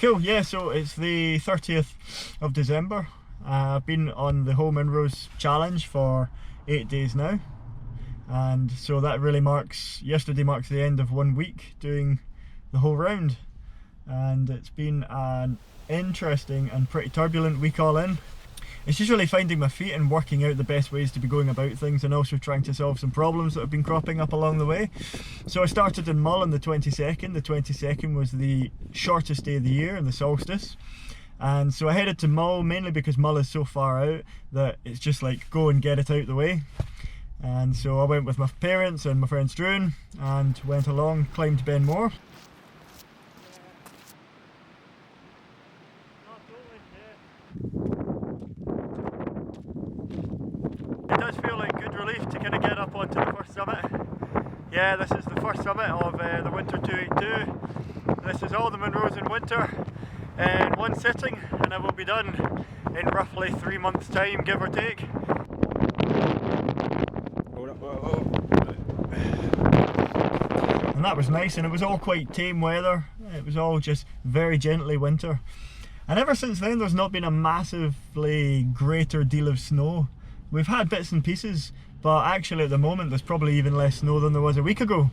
Cool, yeah, so it's the 30th of December. I've been on the Home Inroads Challenge for 8 days now. And so that really yesterday marks the end of 1 week doing the whole round. And it's been an interesting and pretty turbulent week all in. It's just really finding my feet and working out the best ways to be going about things, and also trying to solve some problems that have been cropping up along the way. So I started in Mull on the 22nd. The 22nd was the shortest day of the year and the solstice. And so I headed to Mull mainly because Mull is so far out that it's just like go and get it out the way. And so I went with my parents and my friend Struan and went along, climbed Ben More. It does feel like good relief to kind of get up onto the first summit. Yeah, this is the first summit of the Winter 282. This is all the Munros in winter in one sitting, and it will be done in roughly 3 months' time, give or take. And that was nice, and it was all quite tame weather. It was all just very gently winter. And ever since then there's not been a massively greater deal of snow. We've had bits and pieces, but actually at the moment there's probably even less snow than there was a week ago.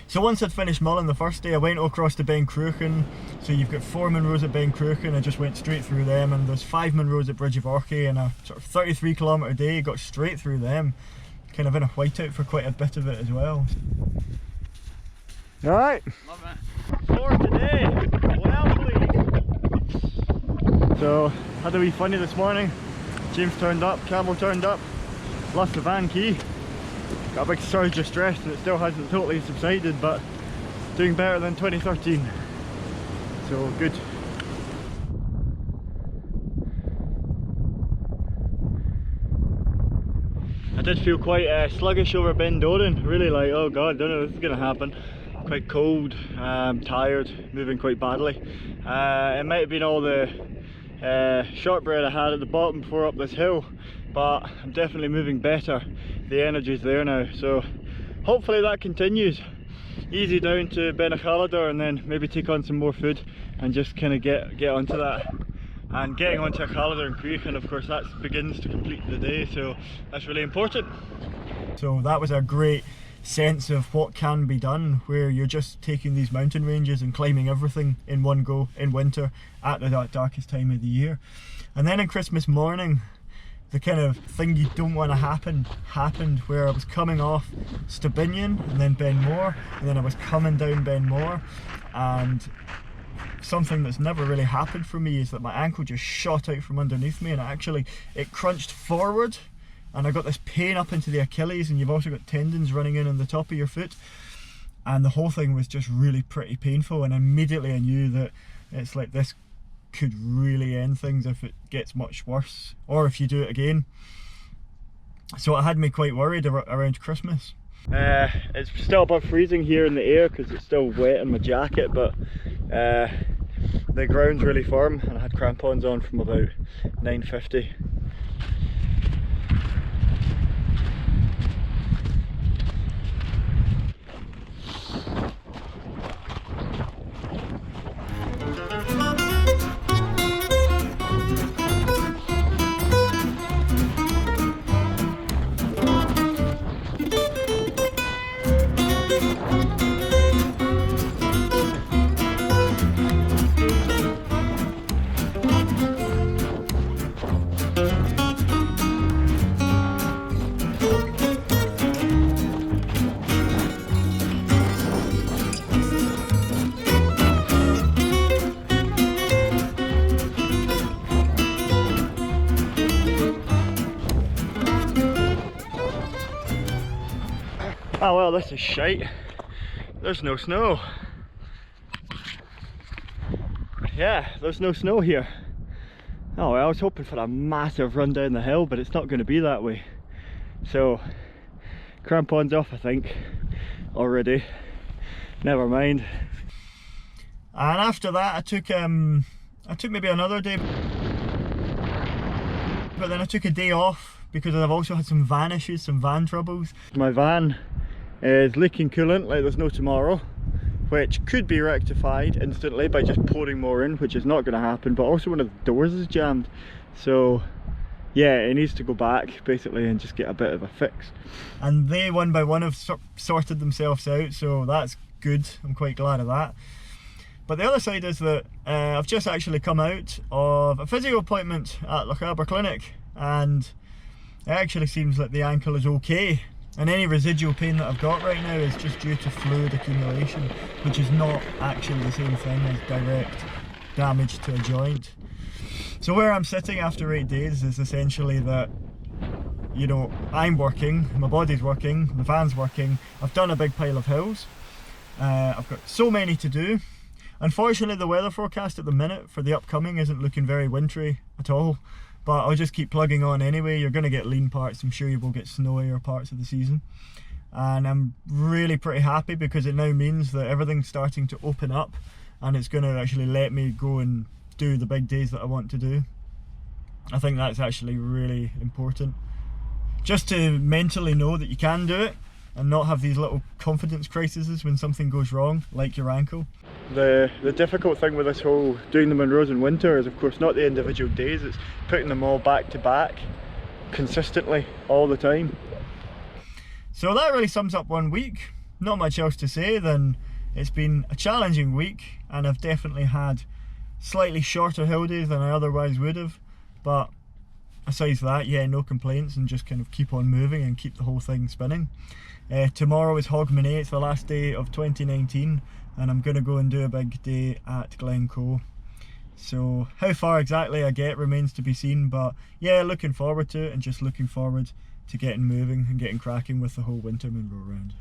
So once I'd finished Mull on the first day, I went across to Ben Cruachan. So you've got 4 Munros at Ben Cruachan, I just went straight through them, and there's 5 Munros at Bridge of Orchy, and a sort of 33-kilometre day, got straight through them. Kind of in a whiteout for quite a bit of it as well. Alright, Love it. for today, well pleased. So, had a wee funny this morning. James turned up, Campbell turned up, lost the van key. Got a big surge of stress and it still hasn't totally subsided, but doing better than 2013. So good. I did feel quite sluggish over Ben Doran, really like, oh god, don't know if this is going to happen. Quite cold, tired, moving quite badly. It might have been all the shortbread I had at the bottom before up this hill, but I'm definitely moving better. The energy's there now, so hopefully that continues. Easy down to Benachallador and then maybe take on some more food and just kind of get onto that. And getting onto Achallador and Cruachan, of course, that begins to complete the day, so that's really important. So that was a great sense of what can be done, where you're just taking these mountain ranges and climbing everything in one go in winter at the darkest time of the year. And then on Christmas morning, the kind of thing you don't want to happen happened, where I was coming off Stubinian and then Ben More, and then I was coming down Ben More, and something that's never really happened for me is that my ankle just shot out from underneath me, and it crunched forward, and I got this pain up into the Achilles, and you've also got tendons running in on the top of your foot, and the whole thing was just really pretty painful. And immediately I knew that it's like, this could really end things if it gets much worse, or if you do it again. So it had me quite worried around Christmas. It's still above freezing here in the air because it's still wet in my jacket, but the ground's really firm, and I had crampons on from about 9:50. Oh well, this is shite. There's no snow. Yeah, there's no snow here. Oh well, I was hoping for a massive run down the hill, but it's not going to be that way. So, crampons off I think, already. Never mind. And after that I took maybe another day, but then I took a day off because I've also had some van issues, some van troubles. My van is leaking coolant like there's no tomorrow. which could be rectified instantly by just pouring more in, which is not going to happen, but also one of the doors is jammed. So yeah, it needs to go back basically and just get a bit of a fix. And they one by one have sorted themselves out, so that's good. I'm quite glad of that. But the other side is that I've just actually come out of a physio appointment at Lochaber Clinic, and it actually seems like the ankle is okay. And any residual pain that I've got right now is just due to fluid accumulation, which is not actually the same thing as direct damage to a joint. So where I'm sitting after 8 days is essentially that, you know, I'm working, my body's working, the van's working, I've done a big pile of hills, I've got so many to do. Unfortunately, the weather forecast at the minute for the upcoming isn't looking very wintry at all, but I'll just keep plugging on anyway. You're going to get lean parts, I'm sure you will get snowier parts of the season. And I'm really pretty happy because it now means that everything's starting to open up and it's going to actually let me go and do the big days that I want to do. I think that's actually really important. Just to mentally know that you can do it and not have these little confidence crises when something goes wrong, like your ankle. The difficult thing with this whole doing the Munros in winter is of course not the individual days, it's putting them all back to back consistently all the time. So that really sums up 1 week. Not much else to say than it's been a challenging week, and I've definitely had slightly shorter hill days than I otherwise would have, but aside from that, yeah, no complaints, and just kind of keep on moving and keep the whole thing spinning. Tomorrow is Hogmanay, it's the last day of 2019, and I'm going to go and do a big day at Glencoe. So how far exactly I get remains to be seen, but yeah, looking forward to it, and just looking forward to getting moving and getting cracking with the whole winter Munro round.